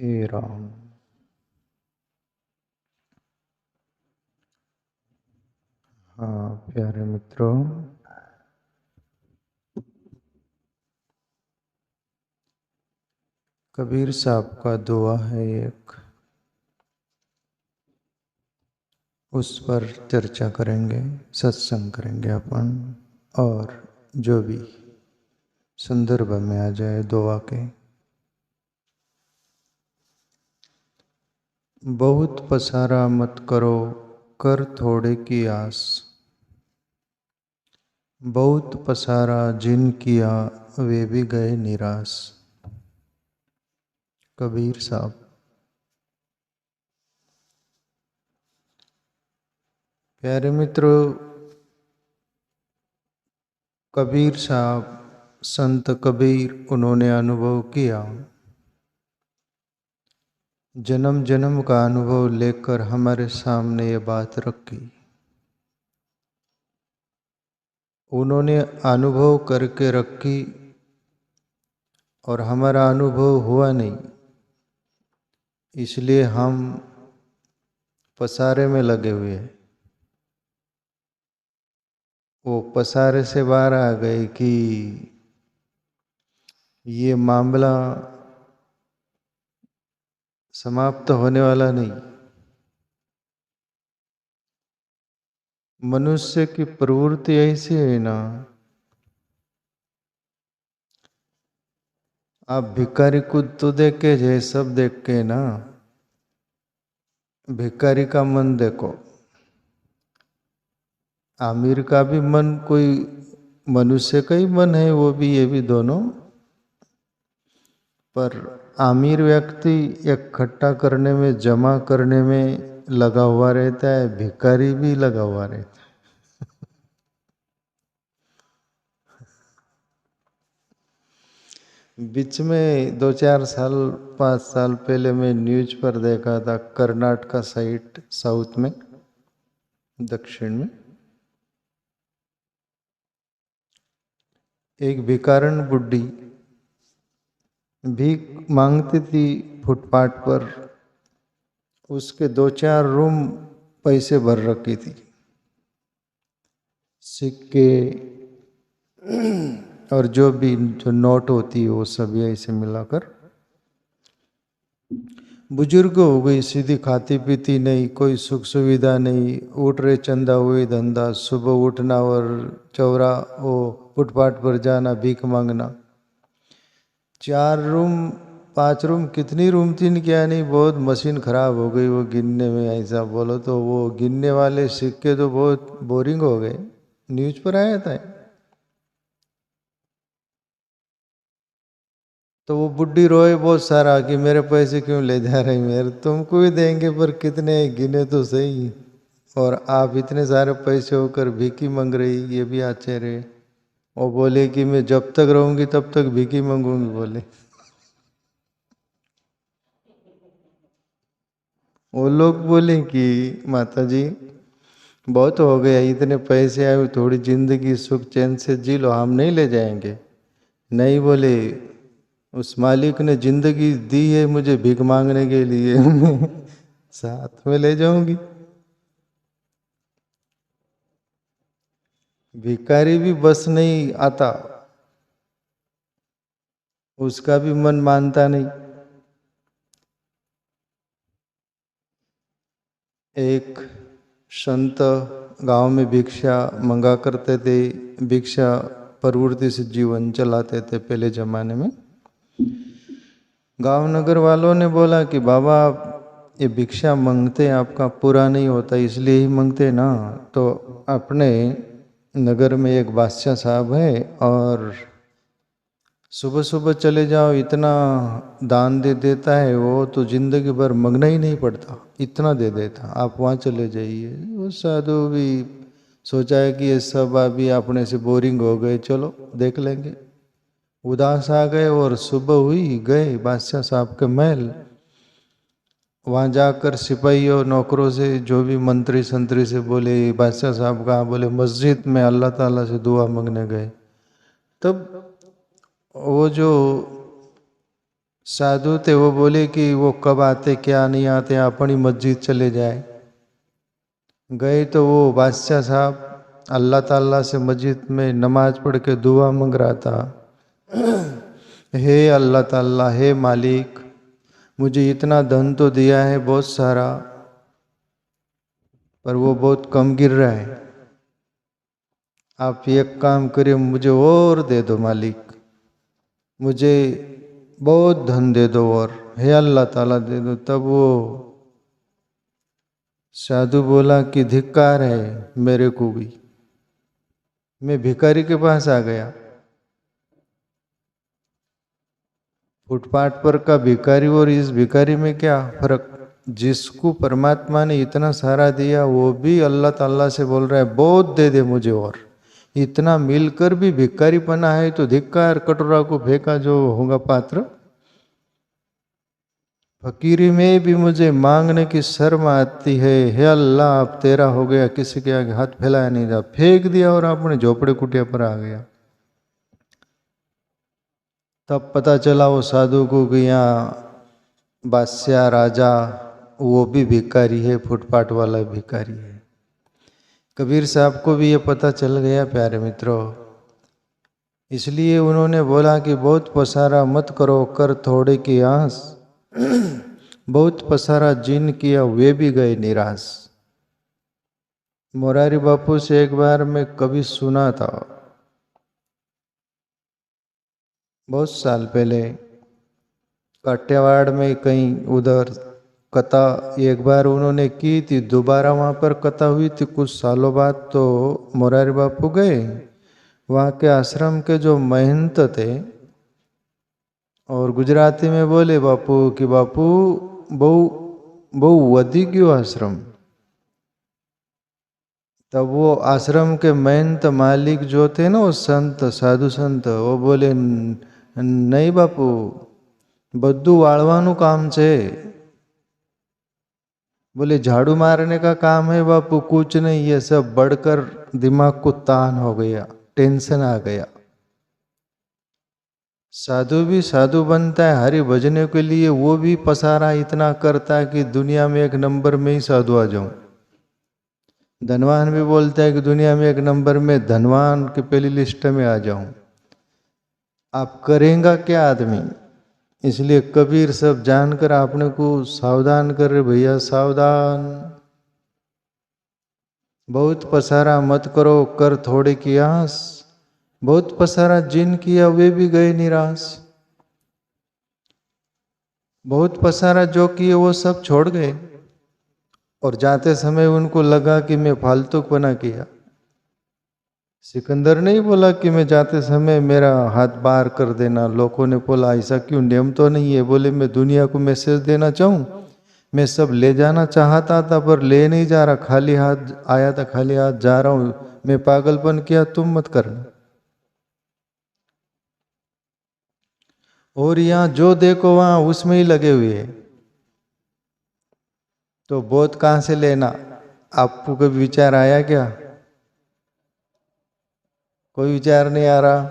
हे राम। हाँ प्यारे मित्रों, कबीर साहब का दुआ है एक, उस पर चर्चा करेंगे, सत्संग करेंगे अपन। और जो भी संदर्भ में आ जाए दुआ के। बहुत पसारा मत करो, कर थोड़े की आस। बहुत पसारा जिन किया, वे भी गए निराश। कबीर साहब। प्यारे मित्रों, कबीर साहब, संत कबीर, उन्होंने अनुभव किया। जन्म जन्म का अनुभव लेकर हमारे सामने ये बात रखी। उन्होंने अनुभव करके रखी और हमारा अनुभव हुआ नहीं, इसलिए हम पसारे में लगे हुए हैं। वो पसारे से बाहर आ गए कि ये मामला समाप्त होने वाला नहीं। मनुष्य की प्रवृत्ति ऐसी है ना, आप भिखारी को तो देख के जे सब देख के ना, भिखारी का मन देखो, आमिर का भी मन कोई मनुष्य का ही मन है, वो भी ये भी दोनों। पर आमिर व्यक्ति इकट्ठा करने में, जमा करने में लगा हुआ रहता है, भिखारी भी लगा हुआ रहता है। बीच में 2-4 साल 5 साल पहले मैं न्यूज पर देखा था, कर्नाटका साइड, साउथ में, दक्षिण में, एक भिखारन बुड्ढी भीख मांगती थी फुटपाथ पर। उसके 2-4 रूम पैसे भर रखी थी, सिक्के और जो भी जो नोट होती है वो सब ऐसे मिलाकर। बुजुर्ग हो गई, सीधी खाती पीती नहीं, कोई सुख सुविधा नहीं, उठ रहे चंदा हुए धंधा, सुबह उठना और चौरा वो फुटपाथ पर जाना, भीख मांगना। 4 रूम 5 रूम, कितनी रूम थी क्या नहीं, बहुत मशीन खराब हो गई वो गिनने में। ऐसा बोलो तो वो गिनने वाले सिक्के तो बहुत बोरिंग हो गए, न्यूज पर आया था। तो वो बुढ़ी रोए बहुत सारा कि मेरे पैसे क्यों ले जा रही, मेरे तुमको भी देंगे पर कितने, गिने तो सही। और आप इतने सारे पैसे होकर भीखी मांग रही, ये भी आश्चर्य है। वो बोले कि मैं जब तक रहूंगी तब तक भीखी मांगूंगी, बोले। वो लोग बोले कि माता जी बहुत हो गया, इतने पैसे आए, थोड़ी जिंदगी सुख चैन से जी लो, हम नहीं ले जाएंगे। नहीं, बोले उस मालिक ने जिंदगी दी है मुझे भीख मांगने के लिए, मैं साथ में ले जाऊंगी। भिखारी भी बस नहीं आता, उसका भी मन मानता नहीं। एक संत गांव में भिक्षा मंगा करते थे, भिक्षा प्रवृत्ति से जीवन चलाते थे पहले जमाने में। गांव नगर वालों ने बोला कि बाबा आप ये भिक्षा मांगते आपका पूरा नहीं होता, इसलिए ही मांगते ना। तो अपने नगर में एक बादशाह साहब है, और सुबह सुबह चले जाओ, इतना दान दे देता है वो, तो जिंदगी भर मांगना ही नहीं पड़ता, इतना दे देता, आप वहाँ चले जाइए। वो साधु भी सोचा है कि ये सब अभी अपने से बोरिंग हो गए, चलो देख लेंगे। उदास आ गए और सुबह हुई, गए बादशाह साहब के महल। वहाँ जाकर सिपाहियों नौकरों से, जो भी मंत्री संतरी से बोले बादशाह साहब कहाँ, बोले मस्जिद में अल्लाह ताला से दुआ मांगने गए। तब वो जो साधु थे, वो बोले कि वो कब आते क्या नहीं आते, अपनी मस्जिद चले जाए। गए तो वो बादशाह साहब अल्लाह ताला से मस्जिद में नमाज पढ़ के दुआ मांग रहा था, हे अल्लाह ताला, हे मालिक, मुझे इतना धन तो दिया है बहुत सारा, पर वो बहुत कम गिर रहा है। आप एक काम करिए, मुझे और दे दो मालिक, मुझे बहुत धन दे दो, और हे अल्लाह ताला दे दो। तब वो साधु बोला कि धिक्कार है मेरे को भी, मैं भिखारी के पास आ गया। फुटपाथ पर का भिखारी और इस भिखारी में क्या फर्क? जिसको परमात्मा ने इतना सारा दिया वो भी अल्लाह ताला से बोल रहा है बहुत दे दे मुझे, और इतना मिलकर भी भिखारी पना है तो धिक्कार। कटोरा को फेंका जो होगा पात्र। फकीरी में भी मुझे मांगने की शर्म आती है, हे अल्लाह अब तेरा हो गया, किसी के आगे हाथ फैलाया नहीं जा, फेंक दिया और अपने झोपड़े कुटिया पर आ गया। तब पता चला वो साधु को कि यहाँ बादशाह राजा वो भी भिखारी है, फुटपाथ वाला भिखारी है। कबीर साहब को भी ये पता चल गया प्यारे मित्रों, इसलिए उन्होंने बोला कि बहुत पसारा मत करो कर थोड़े की आस, बहुत पसारा जिन किया वे भी गए निराश। मोरारी बापू से एक बार मैं कभी सुना था, बहुत साल पहले काठियावाड़ में कहीं उधर कथा एक बार उन्होंने की थी, दोबारा वहाँ पर कथा हुई थी कुछ सालों बाद। तो मोरारी बापू गए, वहाँ के आश्रम के जो महंत थे और गुजराती में बोले बापू कि बापू बहु बहु वधी गयो आश्रम। तब वो आश्रम के महंत मालिक जो थे ना, वो संत साधु संत, वो बोले नहीं बापू બધું વાળવાનું काम છે। बोले झाड़ू मारने का काम है बापू, कुछ नहीं, ये सब बढ़कर दिमाग को तान हो गया, टेंशन आ गया। साधु भी साधु बनता है हरि भजने के लिए, वो भी पसारा इतना करता है कि दुनिया में एक नंबर में ही साधु आ जाऊं। धनवान भी बोलता है कि दुनिया में एक नंबर में धनवान की पहली लिस्ट में आ जाऊं। आप करेंगे क्या आदमी? इसलिए कबीर सब जानकर आपने को सावधान कर रहे, भैया सावधान, बहुत पसारा मत करो कर थोड़े की आस, बहुत पसारा जिन किया वे भी गए निराश। बहुत पसारा जो किए वो सब छोड़ गए, और जाते समय उनको लगा कि मैं फालतूपना किया। सिकंदर नहीं बोला कि मैं जाते समय मेरा हाथ बाहर कर देना। लोगों ने बोला ऐसा क्यों, नियम तो नहीं है। बोले मैं दुनिया को मैसेज देना चाहूँ, मैं सब ले जाना चाहता था पर ले नहीं जा रहा, खाली हाथ आया था खाली हाथ जा रहा हूँ। मैं पागलपन किया, तुम मत करना। और यहाँ जो देखो वहाँ उसमें ही लगे हुए हैं, तो बोध कहाँ से लेना? आपको कभी विचार आया क्या? कोई विचार नहीं आ रहा,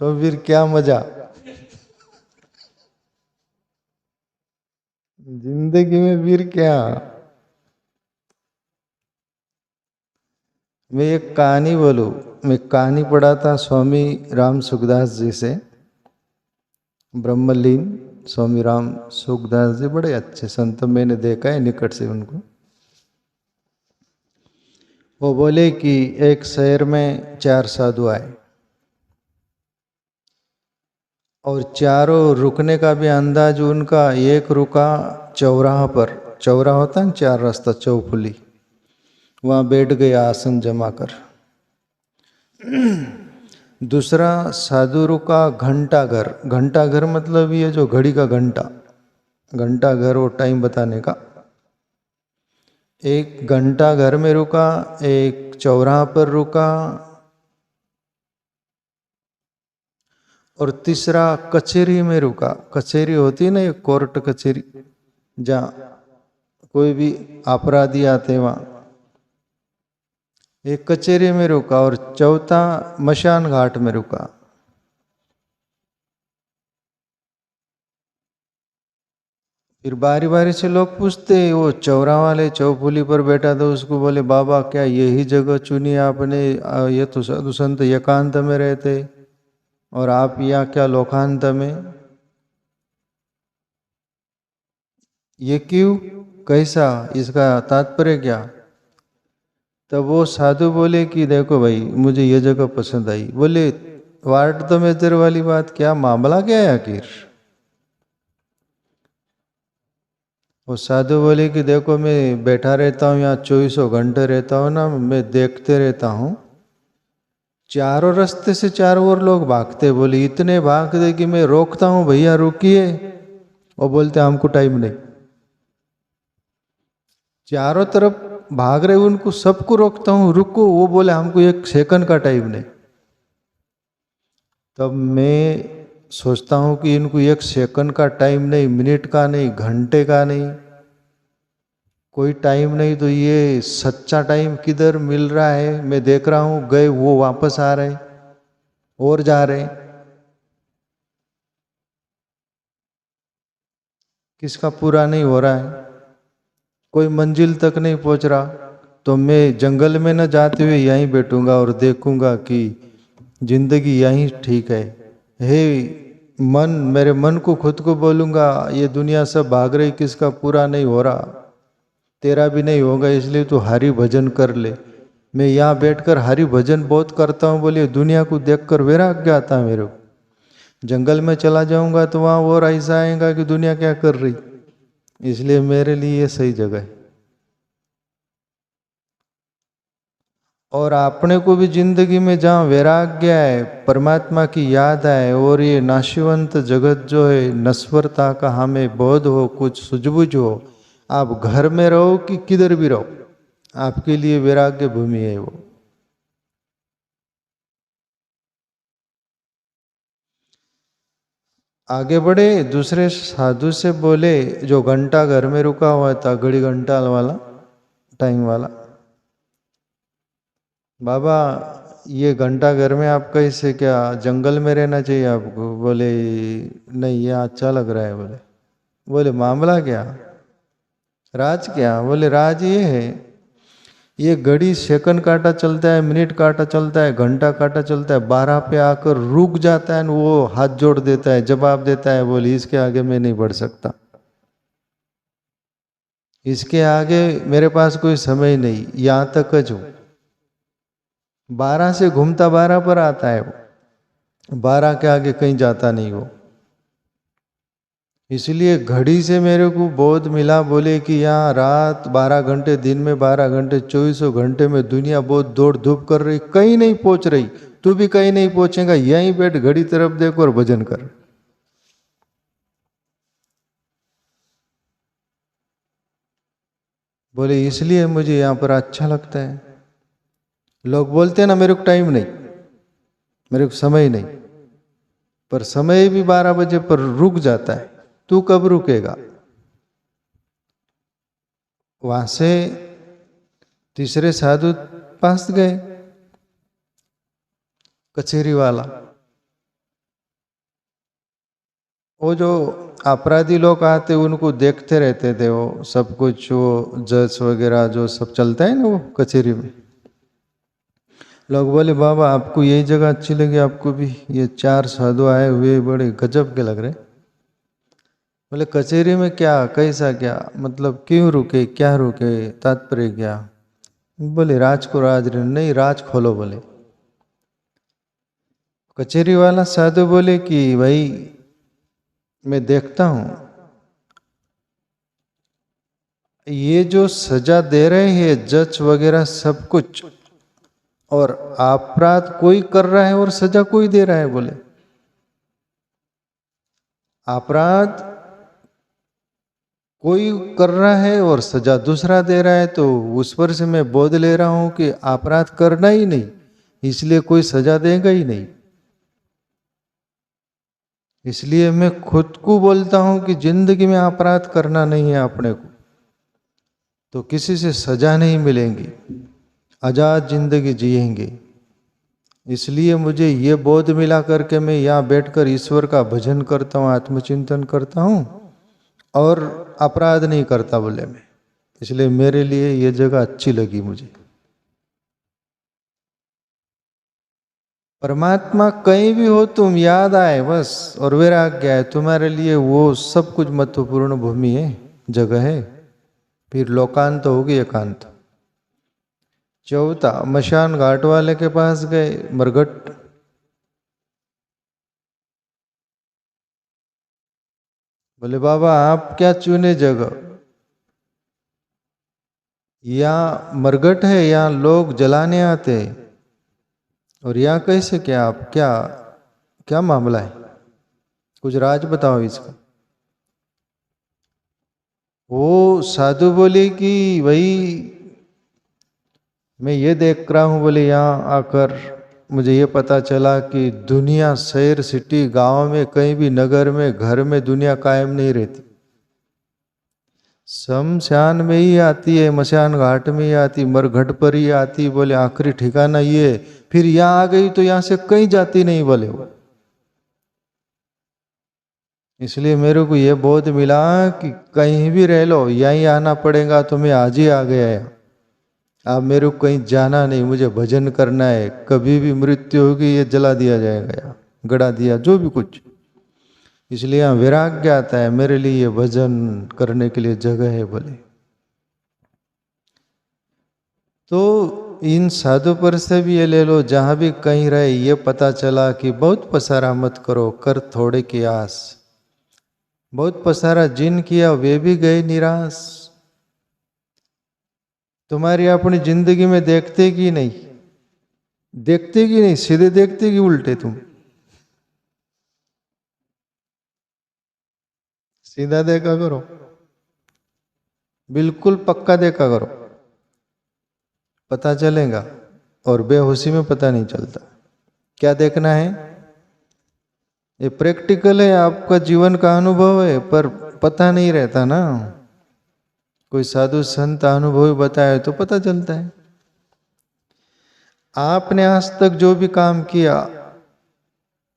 तो फिर क्या मजा जिंदगी में? फिर क्या? मैं एक कहानी बोलूं, मैं कहानी पढ़ा था स्वामी राम सुखदास जी से, ब्रह्मलीन स्वामी राम सुखदास जी बड़े अच्छे संत, मैंने देखा है निकट से उनको। वो बोले कि एक शहर में 4 साधु आए और चारों रुकने का भी अंदाज उनका, एक रुका चौराहा पर, चौराहा होता है 4 रास्ता चौफुली, वहाँ बैठ गए आसन जमा कर। दूसरा साधु रुका घंटा घर, घंटा घर मतलब ये जो घड़ी का घंटा, घंटा घर वो टाइम बताने का। एक घंटा घर में रुका, एक चौराहा पर रुका, और तीसरा कचेरी में रुका। कचेरी होती है ना, ये कोर्ट कचेरी, जहाँ कोई भी अपराधी आते वहाँ, एक कचेरी में रुका। और चौथा मशान घाट में रुका। फिर बारी बारी से लोग पूछते, वो चौरा वाले चौफुली पर बैठा था, उसको बोले बाबा क्या यही जगह चुनी आपने? ये तो साधु संत एकांत में रहते और आप यहाँ क्या लोकांत में? ये क्यों, कैसा, इसका तात्पर्य क्या? तब वो साधु बोले कि देखो भाई, मुझे ये जगह पसंद आई। बोले वार्ड तो मेजर वाली बात, क्या मामला क्या है आखिर? वो साधु बोले कि देखो मैं बैठा रहता हूँ यहाँ, 24 घंटे रहता हूँ ना, मैं देखते रहता हूँ चारों रास्ते से चारों ओर लोग भागते। बोले इतने भागते कि मैं रोकता हूँ, भैया रुकिए, वो बोलते हमको टाइम नहीं। चारों तरफ भाग रहे उनको सबको रोकता हूँ, रुको, वो बोले हमको 1 सेकंड का टाइम नहीं। तब मैं सोचता हूँ कि इनको 1 सेकंड का टाइम नहीं, मिनट का नहीं, घंटे का नहीं, कोई टाइम नहीं, तो ये सच्चा टाइम किधर मिल रहा है? मैं देख रहा हूँ गए वो वापस आ रहे और जा रहे, किसका पूरा नहीं हो रहा है, कोई मंजिल तक नहीं पहुंच रहा। तो मैं जंगल में न जाते हुए यहीं बैठूंगा और देखूंगा कि जिंदगी यहीं ठीक है। हे मन, मेरे मन को खुद को बोलूंगा ये दुनिया सब भाग रही, किसका पूरा नहीं हो रहा, तेरा भी नहीं होगा, इसलिए तू हरि भजन कर ले। मैं यहाँ बैठकर हरि भजन बहुत करता हूँ। बोलिए दुनिया को देखकर वैराग्य आता है मेरे को। जंगल में चला जाऊंगा तो वहाँ और ऐसा आएगा कि दुनिया क्या कर रही, इसलिए मेरे लिए ये सही जगह है। और अपने को भी जिंदगी में जहाँ वैराग्य है, परमात्मा की याद आए, और ये नाशिवंत जगत जो है, नश्वरता का हमें बोध हो, कुछ सूझबूझ हो, आप घर में रहो कि किधर भी रहो, आपके लिए वैराग्य भूमि है वो। आगे बढ़े, दूसरे साधु से बोले, जो घंटा घर में रुका हुआ था, घड़ी घंटा वाला, टाइम वाला, बाबा ये घंटा घर में आपका, इससे क्या जंगल में रहना चाहिए आपको? बोले नहीं, ये अच्छा लग रहा है। बोले मामला क्या, राज क्या? बोले राज ये है, ये घड़ी सेकंड काटा चलता है, मिनट काटा चलता है, घंटा काटा चलता है, 12 पे आकर रुक जाता है, वो हाथ जोड़ देता है, जवाब देता है, बोले इसके आगे मैं नहीं बढ़ सकता, इसके आगे मेरे पास कोई समय नहीं, यहाँ तक ज हूँ। 12 से घूमता 12 पर आता है वो, 12 के आगे कहीं जाता नहीं वो। इसलिए घड़ी से मेरे को बोध मिला, बोले कि यहाँ रात 12 घंटे, दिन में 12 घंटे, 24 घंटे में दुनिया बहुत दौड़ धूप कर रही, कहीं नहीं पहुंच रही, तू भी कहीं नहीं पहुंचेगा, यहीं बैठ घड़ी तरफ देखो और भजन कर। बोले इसलिए मुझे यहाँ पर अच्छा लगता है। लोग बोलते हैं ना मेरे को टाइम नहीं, मेरे को समय नहीं, पर समय भी 12 बजे पर रुक जाता है, तू कब रुकेगा? वहां से तीसरे साधु पास गए, कचेरी वाला, वो जो अपराधी लोग आते उनको देखते रहते थे, वो सब कुछ, वो जज वगैरह जो सब चलता है ना वो कचेरी में। लोग बोले बाबा आपको यही जगह अच्छी लगी, आपको भी? ये 4 साधु आए हुए बड़े गजब के लग रहे। बोले कचेरी में क्या, कैसा क्या, मतलब क्यों रुके, क्या रुके, तात्पर्य क्या? बोले राज को राज नहीं, राज खोलो। बोले कचेरी वाला साधु बोले कि भाई मैं देखता हूं ये जो सजा दे रहे हैं जज वगैरह सब कुछ, और अपराध कोई कर रहा है और सजा कोई दे रहा है। बोले अपराध कोई कर रहा है और सजा दूसरा दे रहा है, तो उस पर से मैं बोध ले रहा हूं कि अपराध करना ही नहीं, इसलिए कोई सजा देगा ही नहीं। इसलिए मैं खुद को बोलता हूं कि जिंदगी में अपराध करना नहीं है अपने को, तो किसी से सजा नहीं मिलेंगी, आजाद जिंदगी जिएंगे। इसलिए मुझे ये बोध मिला करके मैं यहाँ बैठकर ईश्वर का भजन करता हूँ, आत्मचिंतन करता हूँ, और अपराध नहीं करता बोले मैं, इसलिए मेरे लिए ये जगह अच्छी लगी मुझे। परमात्मा कहीं भी हो तुम याद आए बस, और वैराग्य आए, तुम्हारे लिए वो सब कुछ महत्वपूर्ण भूमि है, जगह है। फिर लोकांत होगी एकांत। चौथा, मशान घाट वाले के पास गए, मरघट। बोले बाबा आप क्या चुने जगह, यहाँ मरघट है, यहाँ लोग जलाने आते हैं, और यहाँ कैसे, क्या आप क्या क्या मामला है, कुछ राज बताओ इसका। वो साधु बोले कि भाई मैं ये देख रहा हूँ, बोले यहाँ आकर मुझे ये पता चला कि दुनिया शहर सिटी गांव में कहीं भी नगर में घर में दुनिया कायम नहीं रहती, शमशान में ही आती है, मशान घाट में ही आती, मरघट पर ही आती, बोले आखिरी ठिकाना ये। फिर यहाँ आ गई तो यहाँ से कहीं जाती नहीं बोले वो। इसलिए मेरे को ये बोध मिला कि कहीं भी रह लो यहीं आना पड़ेगा, तो मैं आज ही आ गया है। अब मेरे को कहीं जाना नहीं, मुझे भजन करना है, कभी भी मृत्यु होगी ये जला दिया जाएगा या गड़ा दिया, जो भी कुछ। इसलिए यहाँ वैराग्य आता है, मेरे लिए ये भजन करने के लिए जगह है बोले। तो इन साधु पर से भी ये ले लो, जहाँ भी कहीं रहे ये पता चला कि बहुत पसारा मत करो, कर थोड़े की आस। बहुत पसारा जिन किया वे भी गए निराश। तुम्हारी अपनी जिंदगी में देखते कि नहीं, देखते कि नहीं, सीधे देखते कि उल्टे तुम, सीधा देखा करो, बिल्कुल पक्का देखा करो, पता चलेगा। और बेहोशी में पता नहीं चलता। क्या देखना है, ये प्रैक्टिकल है, आपका जीवन का अनुभव है, पर पता नहीं रहता ना। कोई साधु संत अनुभव बताए तो पता चलता है। आपने आज तक जो भी काम किया,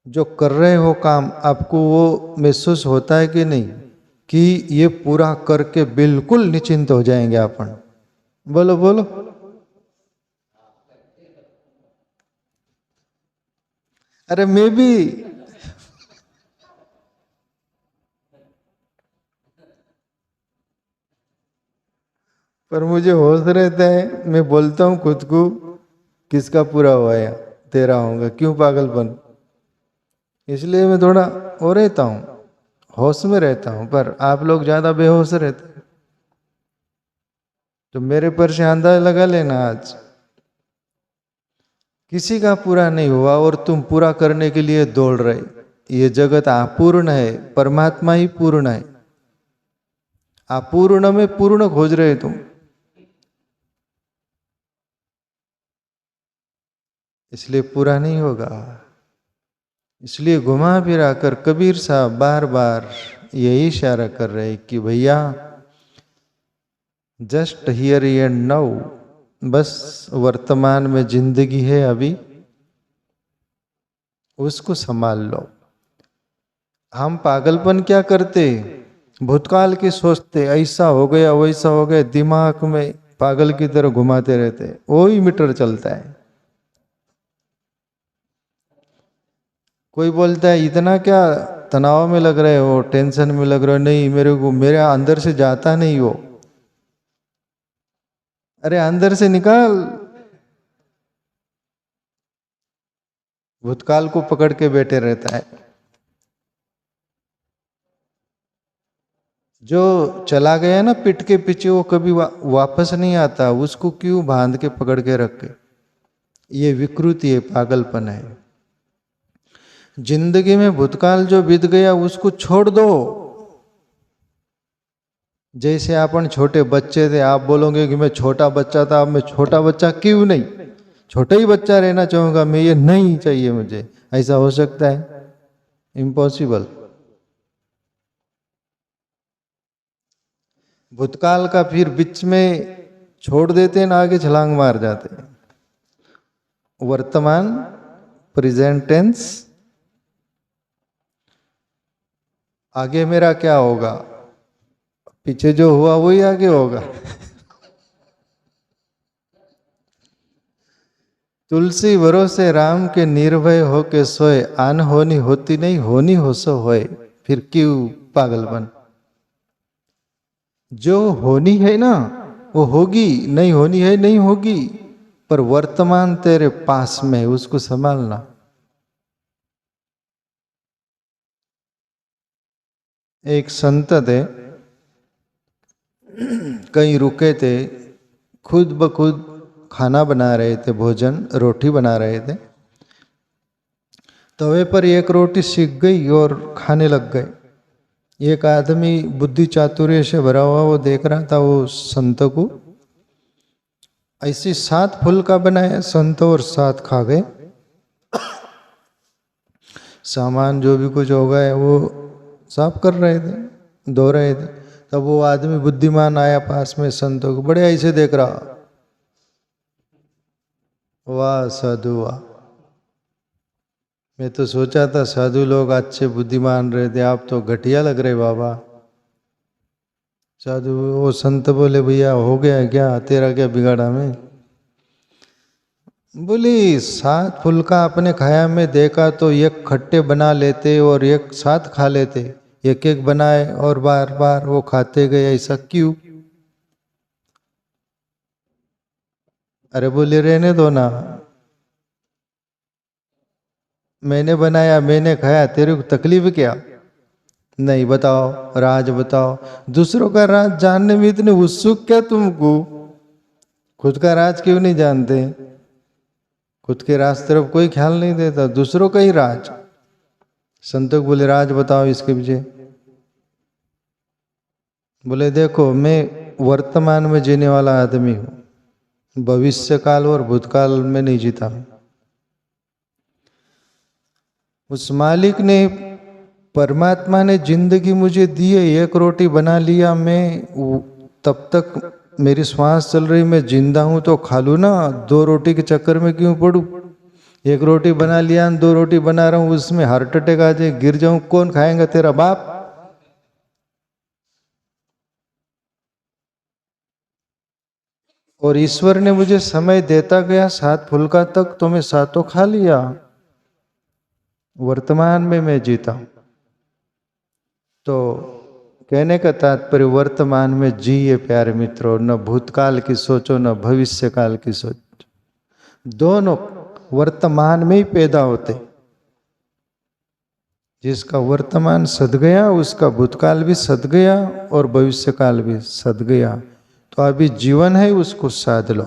जो कर रहे हो काम, आपको वो महसूस होता है कि नहीं कि ये पूरा करके बिल्कुल निश्चिंत हो जाएंगे अपन? बोलो बोलो। अरे मैं भी, पर मुझे होश रहता है, मैं बोलता हूँ खुद को किसका पूरा हुआ है, तेरा होगा, क्यों पागलपन। इसलिए मैं थोड़ा वो रहता हूँ, होश में रहता हूँ, पर आप लोग ज्यादा बेहोश रहते हैं। तो मेरे पर से अंदाजा लगा लेना, आज किसी का पूरा नहीं हुआ और तुम पूरा करने के लिए दौड़ रहे। ये जगत अपूर्ण है, परमात्मा ही पूर्ण है। अपूर्ण में पूर्ण खोज रहे तुम, इसलिए पूरा नहीं होगा। इसलिए घुमा फिरा कर कबीर साहब बार बार यही इशारा कर रहे कि भैया जस्ट हियर एंड नाउ, बस वर्तमान में जिंदगी है अभी, उसको संभाल लो। हम पागलपन क्या करते, भूतकाल की सोचते, ऐसा हो गया वैसा हो गया, दिमाग में पागल की तरह घुमाते रहते, वही मीटर चलता है। कोई बोलता है इतना क्या तनाव में लग रहे हो, टेंशन में लग रहे हो, नहीं मेरे को, मेरे अंदर से जाता नहीं हो। अरे अंदर से निकाल, भूतकाल को पकड़ के बैठे रहता है। जो चला गया ना पिट के पीछे, वो कभी वापस नहीं आता, उसको क्यों बांध के पकड़ के रखे। ये विकृति है, पागलपन है। जिंदगी में भूतकाल जो बीत गया उसको छोड़ दो। जैसे अपन छोटे बच्चे थे, आप बोलोगे कि मैं छोटा बच्चा था, अब मैं छोटा बच्चा क्यों नहीं, छोटा ही बच्चा रहना चाहूंगा मैं, ये नहीं चाहिए मुझे। ऐसा हो सकता है? इम्पॉसिबल। भूतकाल का फिर बीच में छोड़ देते हैं ना, आगे छलांग मार जाते हैं। वर्तमान, प्रेजेंट टेंस, आगे मेरा क्या होगा, पीछे जो हुआ वही आगे होगा। तुलसी भरोसे राम के निर्भय हो के सोए, आन होनी होती नहीं, होनी हो सो होए, फिर क्यों पागलपन। जो होनी है ना वो होगी, नहीं होनी है नहीं होगी, पर वर्तमान तेरे पास में है, उसको संभालना। एक संत थे, कहीं रुके थे, खुद ब खुद खाना बना रहे थे, भोजन रोटी बना रहे थे। तवे पर एक रोटी सिक गई और खाने लग गए। एक आदमी बुद्धि चातुर्य से भरा हुआ वो देख रहा था वो संत को। ऐसी 7 फुल्का बनाया संत और 7 खा गए। सामान जो भी कुछ हो गए वो साफ कर रहे थे, धो रहे थे। तब वो आदमी बुद्धिमान आया पास में, संतों को बड़े ऐसे देख रहा, वाह साधु वाह। मैं तो सोचा था साधु लोग अच्छे बुद्धिमान रहते, आप तो घटिया लग रहे बाबा। साधु वो संत बोले भैया हो गया क्या, तेरा क्या बिगाड़ा में। बोली 7 फुल्का आपने खाया, मैं देखा तो एक खट्टे बना लेते और एक साथ खा लेते, एक एक बनाए और बार बार वो खाते गए, ऐसा क्यों। अरे बोले रहने दो ना, मैंने बनाया मैंने खाया, तेरे को तकलीफ क्या। नहीं बताओ, राज बताओ। दूसरों का राज जानने में इतने उत्सुक क्या तुमको, खुद का राज क्यों नहीं जानते। खुद के राज तरफ कोई ख्याल नहीं देता, दूसरों का ही राज। संतों को बोले राज बताओ इसके पीछे। बोले देखो मैं वर्तमान में जीने वाला आदमी हूं, भविष्य काल और भूतकाल में नहीं जीता। उस मालिक ने, परमात्मा ने जिंदगी मुझे दी है, एक रोटी बना लिया, मैं तब तक मेरी श्वास चल रही, मैं जिंदा हूं तो खा लूँ ना, 2 रोटी के चक्कर में क्यों पड़ूं। एक रोटी बना लिया, 2 रोटी बना रहा हूं, उसमें हार्ट अटैक आ जाए, गिर जाऊं, कौन खाएगा, तेरा बाप। और ईश्वर ने मुझे समय देता गया 7 फुल्का तक, तो मैं 7 खा लिया। वर्तमान में मैं जीता हूं। तो कहने का तात्पर्य वर्तमान में जिए प्यारे मित्रों, न भूतकाल की सोचो न भविष्य काल की सोच। दोनों वर्तमान में ही पैदा होते। जिसका वर्तमान सद गया उसका भूतकाल भी सद गया और भविष्य काल भी सद गया। तो अभी जीवन है उसको साध लो।